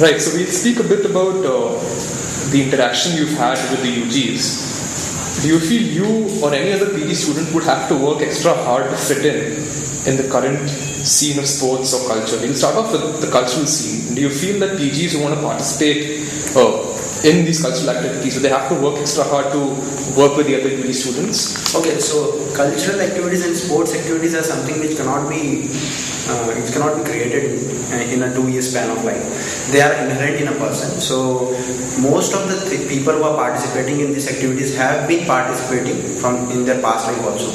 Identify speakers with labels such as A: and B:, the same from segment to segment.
A: Right, so we'll speak a bit about the interaction you've had with the UGs. Do you feel you or any other PG student would have to work extra hard to fit in the current scene of sports or culture? We'll start off with the cultural scene. Do you feel that PGs who want to participate in these cultural activities, do they have to work extra hard to work with the other PG students?
B: Okay, so cultural activities and sports activities are something which cannot be created in a 2-year span of life. They are inherent in a person. So most of the people who are participating in these activities have been participating in their past life also.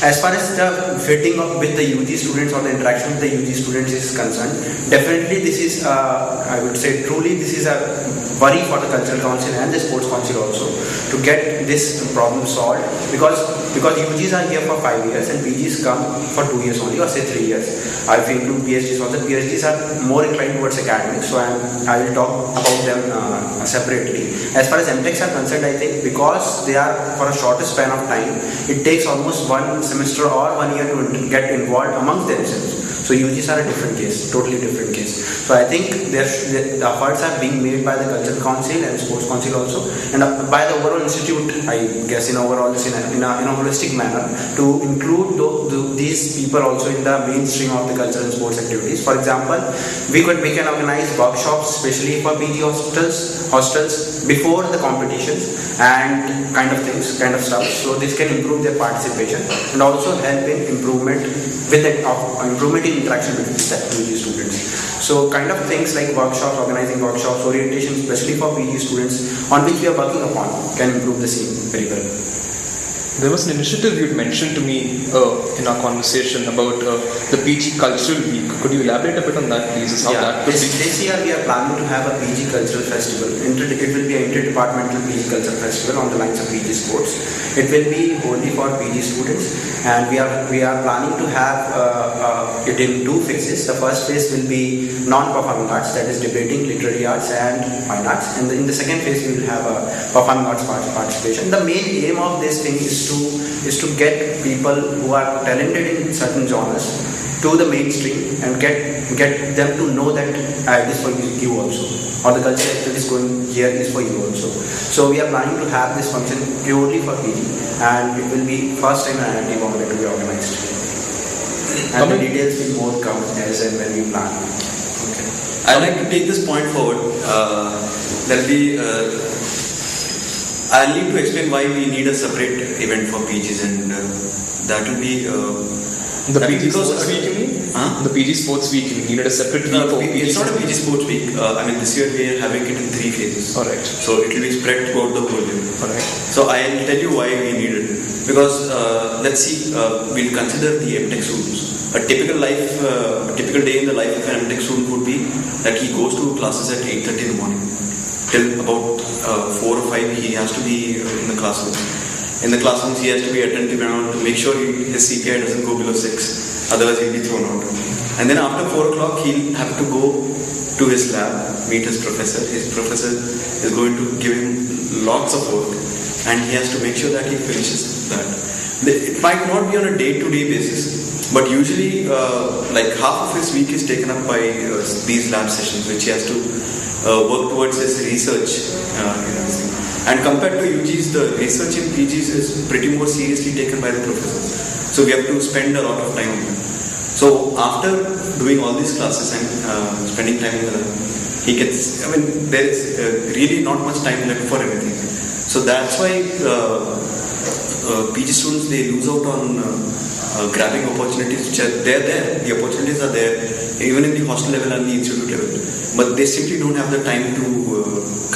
B: As far as the fitting up with the UG students or the interaction with the UG students is concerned, definitely this is, I would say truly this is a worry for the cultural council and the sports council also to get this problem solved, because UGs are here for 5 years and PGs come for 2 years only, or say 3 years. I feel to PhDs also. PhDs are more inclined towards academics, so I will talk about them separately. As far as MTechs are concerned, I think because they are for a shorter span of time, it takes almost 1 semester or 1 year to get involved amongst themselves. So UGs are a different case, totally different case. So I think the efforts are being made by the cultural council and sports council also, and by the overall institute, I guess in a holistic manner, to include these people also in the mainstream of the cultural and sports activities. For example, we can organize workshops, especially for PG hostels before the competitions and kind of stuff. So this can improve their participation and also help in improvement in interaction between the PG students. So kind of things like workshops, organizing workshops, orientation, especially for PG students, on which we are working upon, can improve the scene very well.
A: There was an initiative you'd mentioned to me in our conversation about the PG Cultural Week. Could you elaborate a bit on that, please?
B: This year we are planning to have a PG Cultural Festival. It will be an interdepartmental PG Cultural Festival on the lines of PG Sports. It will be only for PG students, and we are planning to have it in 2 phases. The first phase will be non-performing arts, that is debating, literary arts and fine arts, and in the second phase we will have a performing arts participation. The main aim of this thing is to get people who are talented in certain genres to the mainstream and get them to know that it is for you also, or the culture that is going here is for you also. So we are planning to have this function purely for PG, and it will be first time in IIT Bombay to be organized. And the details will more come as and when we plan.
C: Okay. I'd like to take this point forward. There'll be I'll need to explain why we need a separate event for PGs, and that will be
A: the PG Sports Week, you mean? The PG Sports Week, you needed a separate week for PG.
C: It's not a PG Sports Week. This year we are having it in 3 phases.
A: Alright.
C: So it will be spread throughout the whole year.
A: Alright.
C: So I'll tell you why we need it. Because let's see, we'll consider the MTech students. A typical day in the life of an MTech student would be that he goes to classes at 8:30 in the morning. Till about 4 or 5 he has to be in the classroom. In the classrooms he has to be attentive and to make sure his CPI doesn't go below 6, otherwise he'll be thrown out. And then after 4 o'clock he'll have to go to his lab, meet his professor. His professor is going to give him lots of work, and he has to make sure that he finishes that. It might not be on a day-to-day basis, but usually like half of his week is taken up by these lab sessions, which he has to work towards his research. And compared to UGs, the research in PGs is pretty more seriously taken by the professors. So we have to spend a lot of time on it. So after doing all these classes and spending time in the lab, he gets, there is really not much time left for everything. So that's why PG students, they lose out on grabbing opportunities which are there. The opportunities are there, even in the hostel level and the institute level. But they simply don't have the time to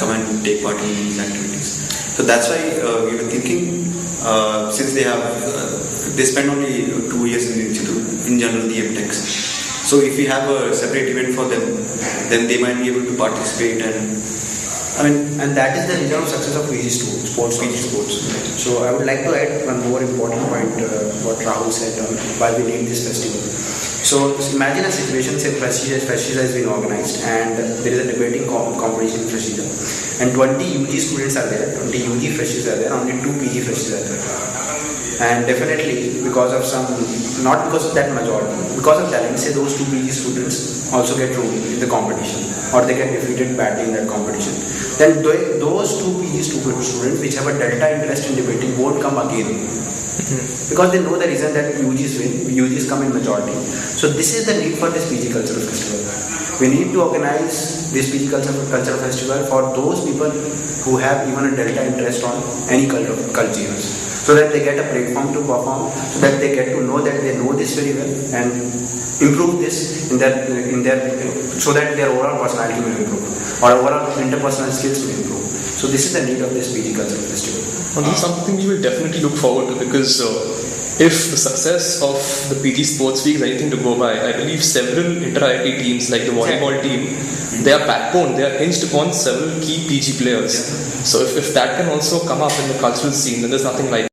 C: come and take part in these activities. So that's why we were thinking, since they spend only 2 years in the institute, in general the MTechs. So if we have a separate event for them, then they might be able to participate,
B: and that is the reason of success of PG Sports. So I would like to add one more important point, what Rahul said on why we need this festival. So imagine a situation, say Freshiza has been organized and there is a debating competition in Freshiza, and 20 UG students are there, 20 UG Freshies are there, only 2 PG Freshies are there. And definitely because of some, not because of that majority, because of talent, say those two PG students also get through in the competition or they get defeated badly in that competition, then those two PG students which have a delta interest in debating won't come again. Because they know the reason that UGs win, UGs come in majority. So this is the need for this PG Cultural Festival. We need to organize this PG Cultural Festival for those people who have even a delta interest on any cultures, so that they get a platform to perform, so that they get to know that they know this very well and improve this in their so that their overall personality will improve or overall interpersonal skills will improve. So this is the need of this PG Cultural Festival.
A: Well, this is something we will definitely look forward to, because if the success of the PG Sports Week is anything to go by, I believe several inter-IIT teams like the volleyball team, they are backbone, they are hinged upon several key PG players. So if that can also come up in the cultural scene, then there's nothing like